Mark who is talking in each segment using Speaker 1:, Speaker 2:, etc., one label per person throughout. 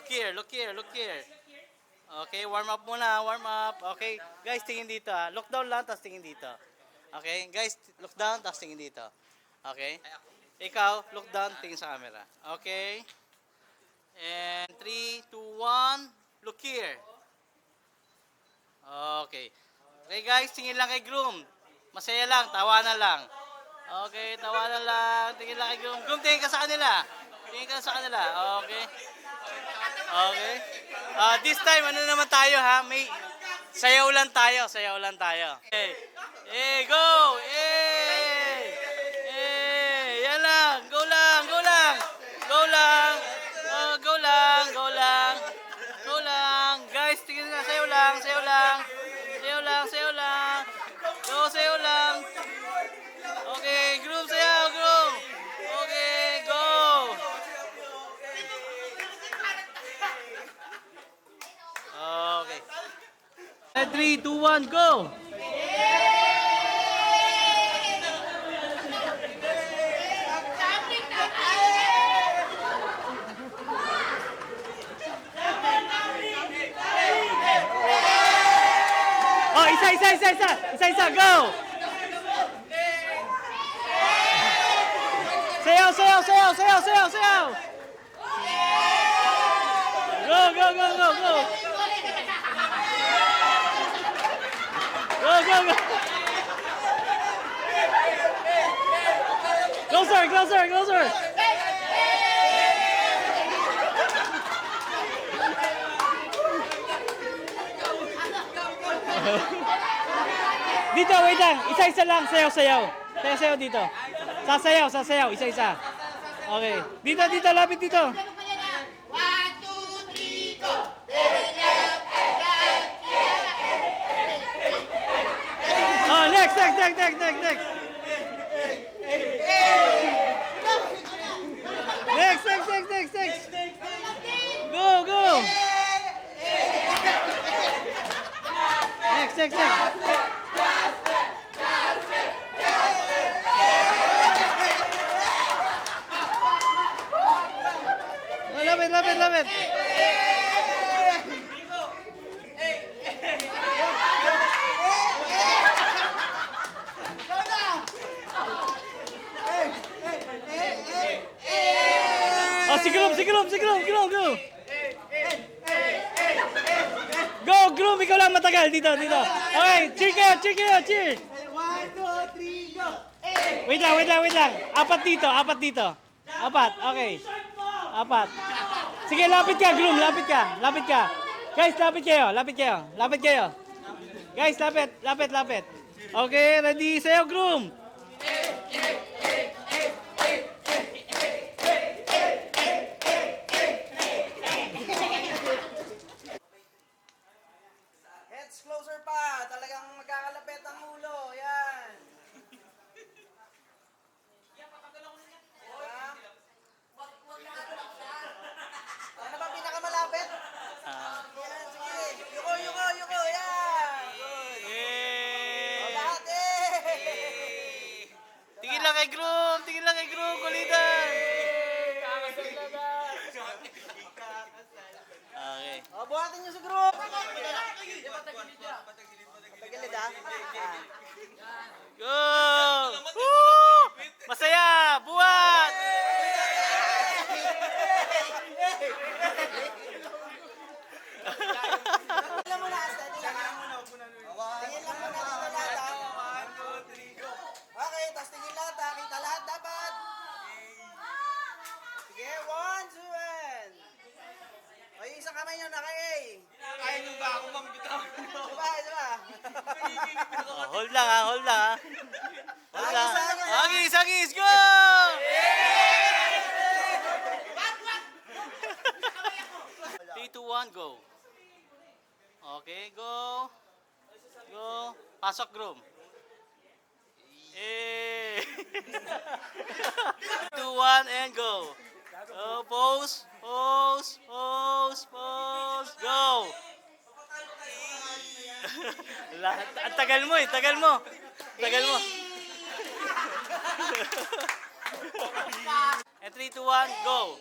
Speaker 1: Look here, look here, look here. Okay, warm up muna, warm up. Okay, guys, tingin dito ah. Look down lang, tapos tingin dito. Okay, guys, look down, tapos tingin dito. Okay? Ikaw, look down, tingin sa camera. Okay? And 3, 2, 1, look here. Okay. Okay guys, tingin lang kay groom. Masaya lang, tawanan lang. Okay, tawanan lang. Tingin lang kay groom. Groom, tingin ka sa kanila. Tingin ka sa kanila. Okay. Okay. This time, ano naman tayo ha? May sayaw lang tayo, sayaw lang tayo. Okay. Go! Yan lang. Go lang, go lang. Go lang. Go lang, go lang. Go lang. Guys, tingin na, sayaw lang, sayaw lang. Sayaw lang, sayaw lang. Go, sayaw lang. Okay, groom, sayaw, groom. Okay, go. Okay. 3, 2, 1, go! Oh, isa, go! Sayaw! Go! Go! Closer! Dito, wait lang. Isa-isa lang. Sayaw. Sayaw dito. Sasayaw. Isa-isa. Okay. Dito. Lapit dito.
Speaker 2: 1, 2, 3, go!
Speaker 1: Oh, next. Next. Go. Next. Oh, lapit. Oh, si Grom, go. Go, Grom, ikaw lang matagal. Dito. Okay, cheer kayo.
Speaker 2: 1, 2, 3, go!
Speaker 1: Wait lang. Apat dito. Apat, okay. Apat. Sige, lapit ka, Groom, lapit ka. Guys, lapit kayo. Guys, lapit. Okay, ready, sayo, Groom.
Speaker 2: Heads closer pa. Talagang magkakalapit ang ulo. Yan. Ano ba pinakamalapit? Yan, sige. Yuko. Yan. Good. O, lahat
Speaker 1: Tingin lang kay Groom, kulitan. Okay.
Speaker 2: O, buhatin nyo sa group. Patagilid ah.
Speaker 1: Go! Woo! Masaya! Buhat!
Speaker 2: Tingnan mo na, steady lang. Tingin lang muna dito lahat ah. 1, 2, 3, go. Okay, tapos tingin lahat ah. Kita lahat dapat. Sige, 1, 2, and. O, yung isang kamay nyo naka-A.
Speaker 3: Kaya nyo ba ako magbitaw?
Speaker 2: Diba?
Speaker 1: Oh, hold lang ha. Hold lang. Agis, go! 3, 2, 1, go. Okay, go. Pasok, Groom. 2, 1, and go. Pose. Go. Ang tagal mo. And 3, 2, 1, go.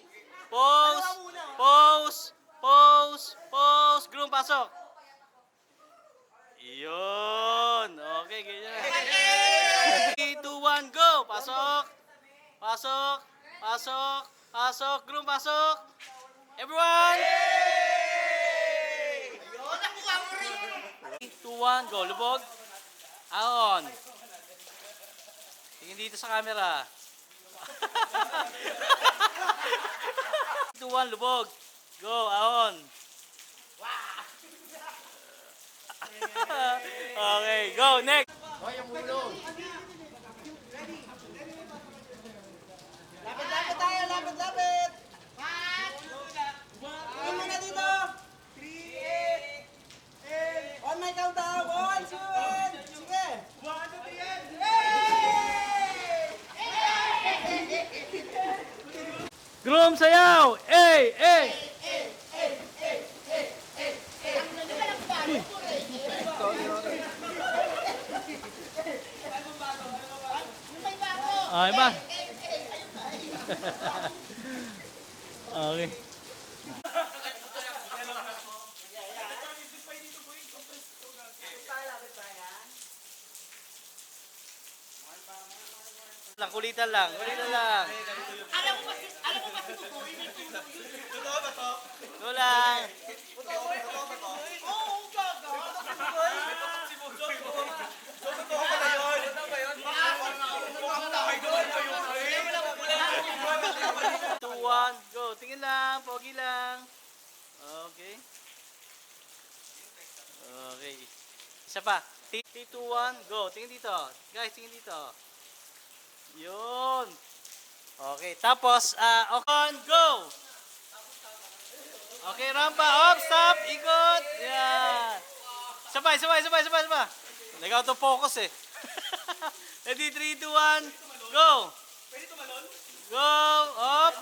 Speaker 1: Pose. pasok. Yun. Okay, ganyan. 3, 2, 1, go! Pasok! Pasok! Pasok! Pasok! Groom, pasok! Everyone! 3, 2, 1, go! Lubog! Ahon! Tingin dito sa camera. 3, 2, 1, lubog! Go! Ahon! Okay, go! Next!
Speaker 2: Lapit tayo, lapit. Tingin muna dito. 3, on my countdown. 1, 2, 1. Sige. 1, 2, 3, and...
Speaker 1: Groom, sayaw! Hey! Hey! Ay ba? Okay. Kulitan lang. Ito lang. Two, one, go. Tingin lang, pogi lang. Okay. Okay. Isa pa. 3, 2, 1, go. Tingin dito. Guys, tingin dito. Yun. Okay, tapos, on, go. Okay, rampa, up, stop, ikot. Yan. Sabay. Nag-out of focus eh. Ready, 3, 2, 1, go.
Speaker 3: Pwede tumalon?
Speaker 1: Go, up.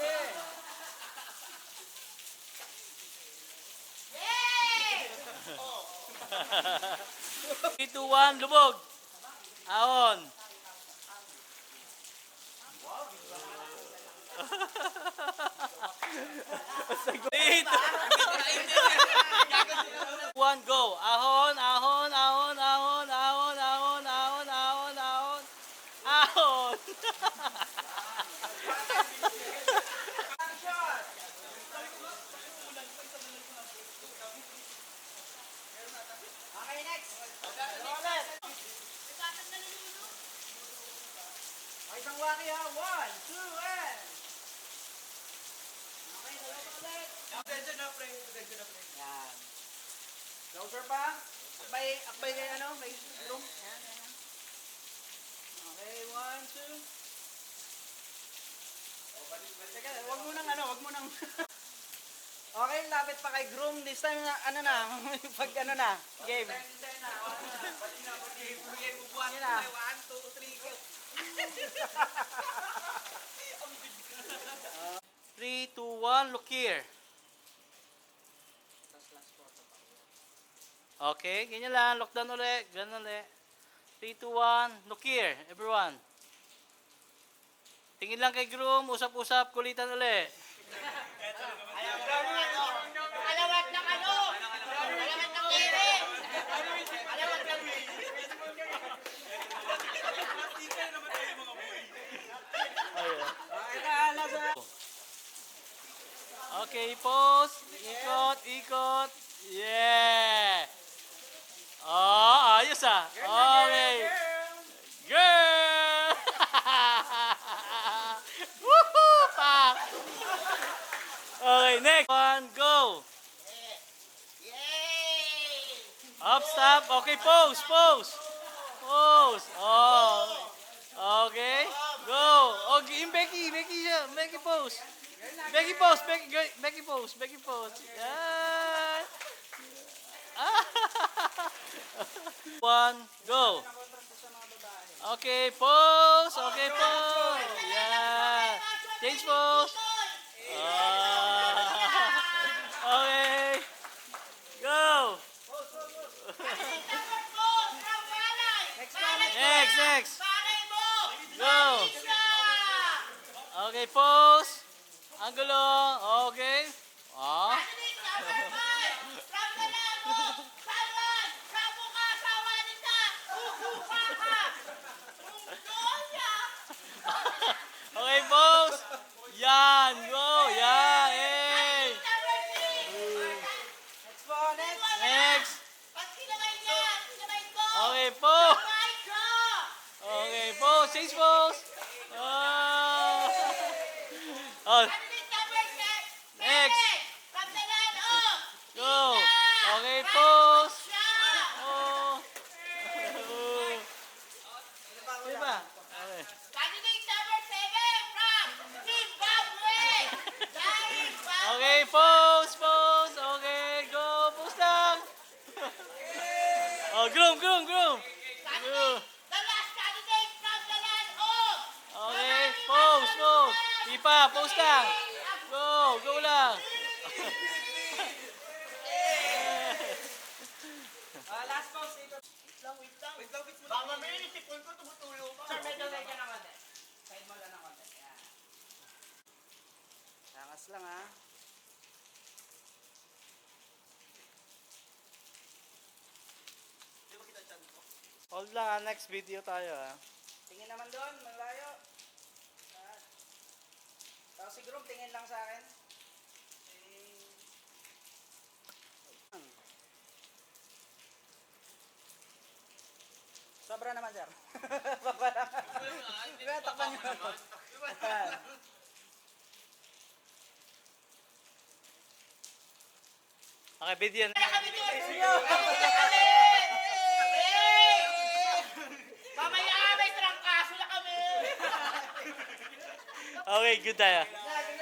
Speaker 1: 3, 2, 1, lubog. Ahon. Three, two, one, go. Ahon.
Speaker 2: Okay, next. Okay, isang waki ha. 1, 2, and... Okay, dalawa pa ulit.
Speaker 3: Attention na, pre.
Speaker 2: Yan. Closer pa. Akbay kay kay room. Yan. Okay, 1, 2. Teka, wag mo nang Okay, lapit pa kay groom. This time na, pag game. Yun na.
Speaker 3: 1, 2, 3, go.
Speaker 1: 3, 2, 1, look here. Okay, ganyan lang. Lockdown ulit. Ganun ulit. 3, 2, 1, look here, everyone. Tingin lang kay groom. Usap-usap. Kulitan ulit.
Speaker 2: Alawat ng Alawat ng kere. Alawat ng
Speaker 1: Okay, pose. Ikot. Yeah. Oh, ayos ah. Okay. Girl! Woohoo! Pa! Okay, next one, go. Up, stop. Okay, pose. Oh. Okay. Go. Okay, yung Becky siya. Becky pose. Becky pose. Yan. One, go. Okay, pose. Yeah. Change pose. Okay. Go. Next. Go. Okay, pose. Angulo. Okay. Ah. Face pose. Oh. Oh. Next. Go. Okay, pose. Oh. Oh. Diba? Okay. Okay, pose, pose. Okay, go. Pose lang. Oh, groom, groom, groom. Groom. Okay, pose, pose. Di pa, pose lang. Go, go lang.
Speaker 3: Last pause dito. Wait lang. Baka mamaya yung tipon ko tumutulo pa. Sir, medyo ka na konti. Side mo lang ng konti. Yan.
Speaker 2: Angas lang ha.
Speaker 1: Hold lang ha, next video tayo ha.
Speaker 2: Tingin naman doon, malayo. Tapos si Groom, tingin lang sa akin. Sobra naman, sir. Baba naman. Diba, takpan nyo.
Speaker 1: Okay, video na.
Speaker 3: Mamaya, may trangkaso na kami.
Speaker 1: Okay, good tayo.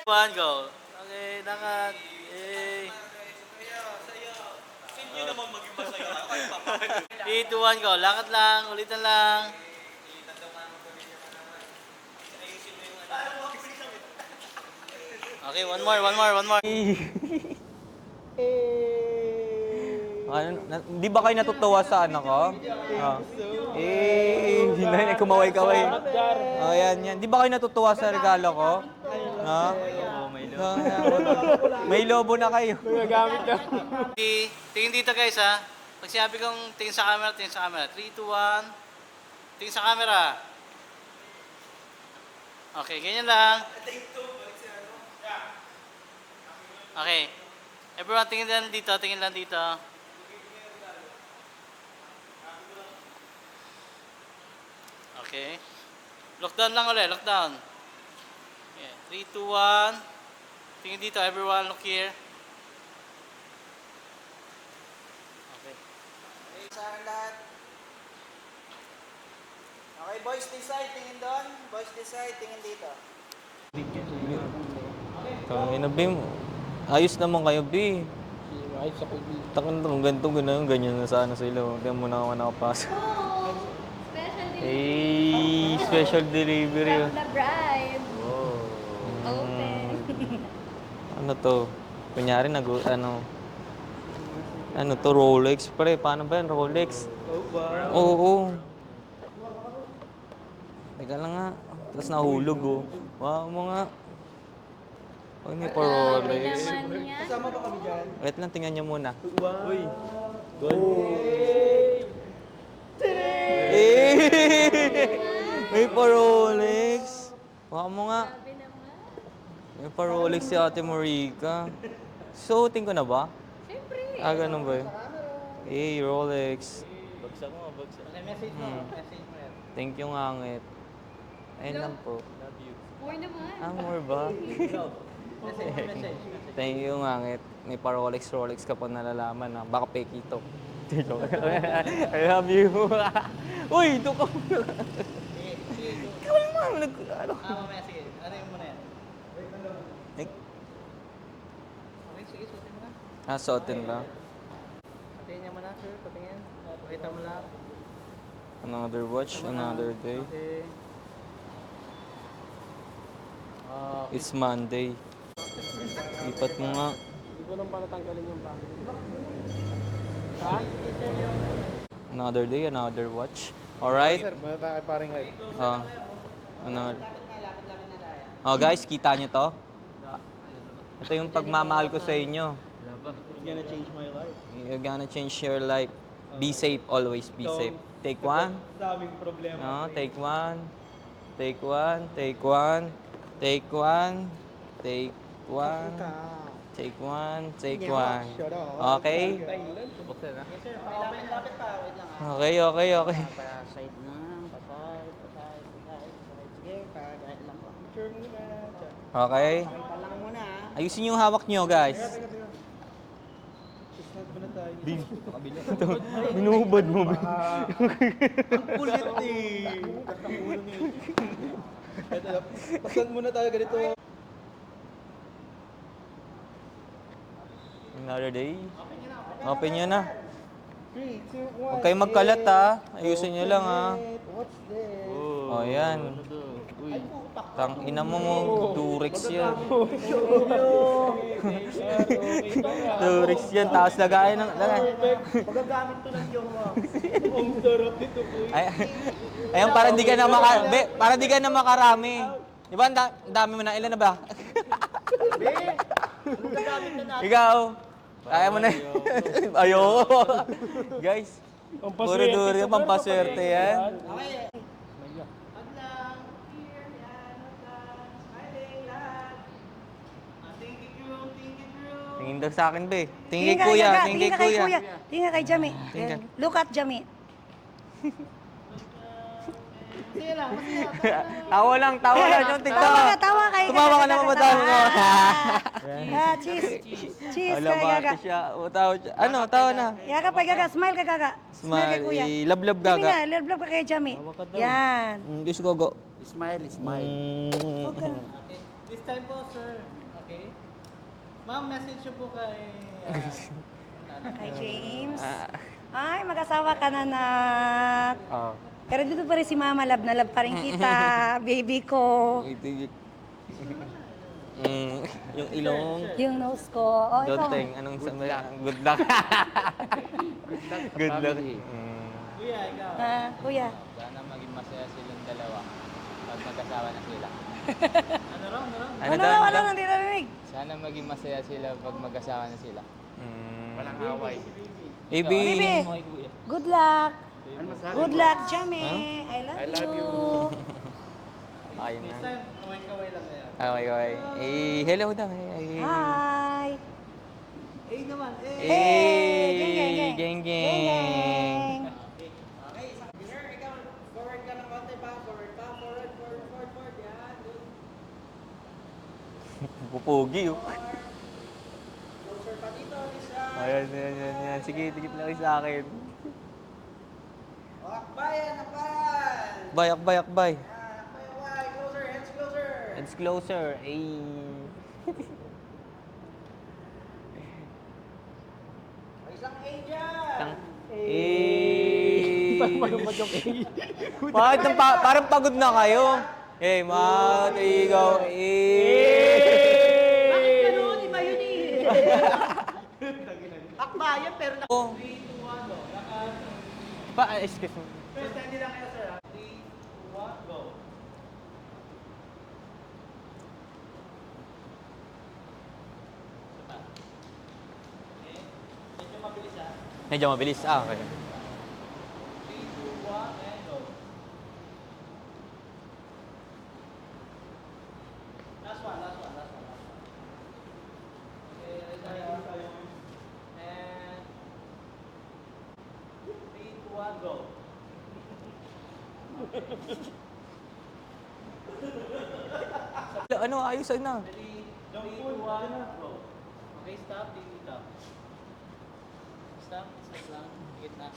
Speaker 1: One, go. Okay, lakad. Yay.
Speaker 3: Hindi naman maging masaya.
Speaker 1: 3, 2, 1, go. Lakad lang, ulitan lang. Okay, one more, one more, one more.
Speaker 4: Di ba kayo natutuwa sa anak ko? Hindi kumaway-kaway. Oh, yan. Di ba kayo natutuwa sa regalo ko? Ha? May lobo na kayo.
Speaker 1: Tingin dito guys ha. Pag sinabi kong tingin sa camera, tingin sa camera. 3, 2, 1. Tingin sa camera. Okay, ganyan lang. Okay. Everyone, tingin lang dito, tingin lang dito. Okay. Lockdown lang ulit, lockdown. Okay. 3, 2, 1. Tingin dito, everyone, look here. Okay.
Speaker 2: Sa akin lahat. Okay, boys decide, tingin doon. Boys decide, tingin dito.
Speaker 4: Tangina, Bim. Ayos naman kayo, B.
Speaker 5: Ayos ako, B.
Speaker 4: Takan mo, ganito, ganyan na sana sila. Hindi mo na ako nakapasok.
Speaker 6: Oh, special delivery.
Speaker 4: Hey, special delivery.
Speaker 6: From the bride.
Speaker 4: Oh.
Speaker 6: Open.
Speaker 4: Ano to? Kunyari, ano to, Rolex. Pre, paano ba yan, Rolex? Oo. Teka lang nga. Tapos nahulog, oh. Wow, mo nga. Oh, may pa Rolex.
Speaker 6: Naman yan.
Speaker 5: Kasama ba kami dyan?
Speaker 4: Wait lang, tingnan niyo muna.
Speaker 5: Uy.
Speaker 4: Eh! May pa Rolex. Wow mo nga.
Speaker 6: Sabi naman.
Speaker 4: May pa Rolex si Ate Marika. Suotin ko na ba?
Speaker 6: Siyempre.
Speaker 4: Ganun ba yun? Hey, Rolex.
Speaker 1: Bagsak mo, bagsak. Okay, message mo. Message mo yan.
Speaker 4: Thank you, ngangit. Ayun lang po.
Speaker 6: More naman.
Speaker 4: More ba?
Speaker 1: Message, message.
Speaker 4: Thank you, ngangit. May pa Rolex ka pa nalalaman na. Baka peki to. I love you. Uy, ito ka. Ikaw naman. Ano?
Speaker 1: Mamaya, sige. Ano yung muna yan?
Speaker 4: Eh,
Speaker 1: Okay, sige, suotin mo na.
Speaker 4: suotin lang.
Speaker 1: Patingin niya muna, sir. Patingin. Pakita mo lang.
Speaker 4: Another watch, another day.
Speaker 1: Okay.
Speaker 4: It's Monday. Lipat mo nga.
Speaker 5: Hindi ko lang pala tanggalin yung bag.
Speaker 4: Another day, another watch. Alright?
Speaker 5: Sir, may tayo paring height.
Speaker 4: Another. Oh guys, kita nyo to? Ito yung pagmamahal ko sa inyo.
Speaker 5: It's gonna change my life.
Speaker 4: You're gonna change your life. Be safe, always be safe. Take one.
Speaker 5: Daming problema.
Speaker 4: No, take one. Take one. Take one. Take one. Take one. Take one. Take one. Okay?
Speaker 1: Buksan na. Yes, sir. Lapit pa. Wait lang.
Speaker 4: Okay, okay, okay.
Speaker 1: Paside na. Paside.
Speaker 5: Picture muna.
Speaker 4: Okay.
Speaker 2: Palang muna ha.
Speaker 4: Ayusin yung hawak nyo, guys.
Speaker 5: Snap muna tayo.
Speaker 4: Binubad mo.
Speaker 5: Kulit eh. Pasan muna tayo ganito.
Speaker 4: Another day. Open nyo na.
Speaker 5: 3, 2, 1.
Speaker 4: Huwag kayong magkalat ha. Ayusin nyo lang ha.
Speaker 5: What's this?
Speaker 4: O yan. Tang ina mo, Durex yan. Durex yan, tapos lagayan ng...
Speaker 5: Magagamit to ng jowa. Ang sarap nito po.
Speaker 4: Ay, ayun, para di ka na para di ka na makarami. Di ba, ang dami mo na. Ilan na ba? Ikaw. Kaya mo na. Ayoko. Guys, puro duri yung pampaswerte yan.
Speaker 2: Okay. Hadlang, here, yan, hadlang, smiling, lahat. Thank you, groom, thank you, groom.
Speaker 4: Tingin daw sa akin, be. Tingin kay kuya, tingin kay kuya.
Speaker 7: Tingin ka kay Jami.
Speaker 4: Tingin ka.
Speaker 7: Look at Jami.
Speaker 2: Sige lang, masaya.
Speaker 4: Tawa lang yung TikTok.
Speaker 7: Tawa kay
Speaker 4: Tumawa ka naman matawa mo.
Speaker 7: Cheese. Cheese
Speaker 4: Wala
Speaker 7: kay
Speaker 4: ba
Speaker 7: Gaga.
Speaker 4: siya? O, tawa siya. Ano, tawa na.
Speaker 7: Yaga pa Gaga, smile ka Gaga. Smile kay kuya.
Speaker 4: Smile, love
Speaker 7: Tingin
Speaker 4: gaga.
Speaker 7: nga, love ka kay Jami. Yan.
Speaker 4: Diyos ko, go.
Speaker 2: Smile, smile.
Speaker 1: This time po, sir. Okay? Ma'am, message nyo po kay...
Speaker 7: Kay James. Ay, mag-asawa ka na nak.
Speaker 4: Oh.
Speaker 7: Pero dito pa rin si Mama, love na love pa rin kita, baby ko.
Speaker 4: Yung ilong.
Speaker 7: Yung nose ko. Oh, ikaw.
Speaker 4: Doteng, anong good luck. Good luck.
Speaker 1: Kuya, ikaw.
Speaker 7: Kuya.
Speaker 8: Sana maging masaya silang dalawa pag magkasawa na sila.
Speaker 1: Ano raw?
Speaker 7: Ano raw, ano nang narinig?
Speaker 8: Sana maging masaya sila pag magkasawa na sila.
Speaker 5: Walang away.
Speaker 4: Baby.
Speaker 7: Baby, good luck. Good luck, Jami. I love you.
Speaker 4: Ayun
Speaker 1: This
Speaker 4: na.
Speaker 1: time, kaway-kaway lang kaya.
Speaker 4: Okay. Hello daw. Hey.
Speaker 7: Hi.
Speaker 1: Eh naman, eh!
Speaker 7: Hey,
Speaker 4: Hey,
Speaker 7: geng,
Speaker 4: geng,
Speaker 7: geng.
Speaker 4: geng.
Speaker 2: Okay, sir, ikaw, forward ka ng konti pa. Forward pa, forward. Yan, good.
Speaker 4: Pupugi, oh.
Speaker 2: Closer pa dito, Lisa.
Speaker 4: Ayan. Sige, tigit lang kayo sa akin.
Speaker 2: O, akbayan, akbayan.
Speaker 4: Akbay.
Speaker 2: Akbay, closer, hands closer.
Speaker 4: It's closer. Ay.
Speaker 2: Isang A dyan.
Speaker 4: Tang. Bakit parang pagod na kayo? Matigaw.
Speaker 2: Bakit ganun? Iba yun eh. Akbayan, pero na...
Speaker 4: Oh. Excuse me.
Speaker 1: First time lang kayo, sir. 3, 2, 1, go. Okay. Medyo mabilis ha.
Speaker 4: Medyo mabilis. Okay.
Speaker 1: 3, 2, 1, and go. Last one. Okay, ready tayo. And 3, 2, 1, go.
Speaker 4: Ano, ayusan na.
Speaker 1: 3, 2, 1, go. Okay, stop. Dito. Stop. Stop lang. Higit na.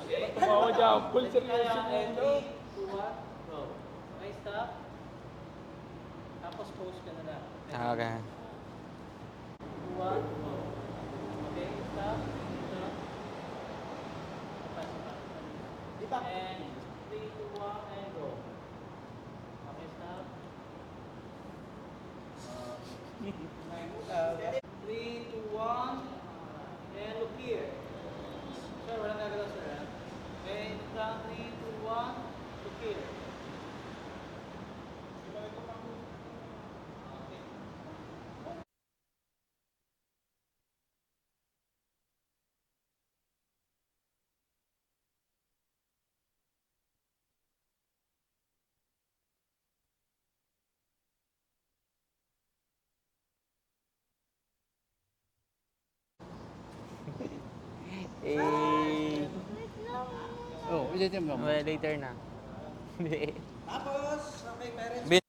Speaker 1: Okay.
Speaker 5: Tumawa dyan. Full
Speaker 1: Ready
Speaker 5: seryoso
Speaker 1: tayo.
Speaker 5: mo.
Speaker 1: And 3, 2, 1, go. Okay, stop. Tapos pause ka na lang.
Speaker 4: Okay.
Speaker 1: 2, 1, go. Okay, stop. Dito. Stop. And 3, 2, 1, and go. Okay, stop. 3, 2, 1, and look here. Sir, walang gagalaw, sir. Ha? Okay, down 3, 2, 1, look here.
Speaker 8: Oh, ulitin mo.
Speaker 4: Well, later na. Hindi.
Speaker 2: Tapos, okay, parents.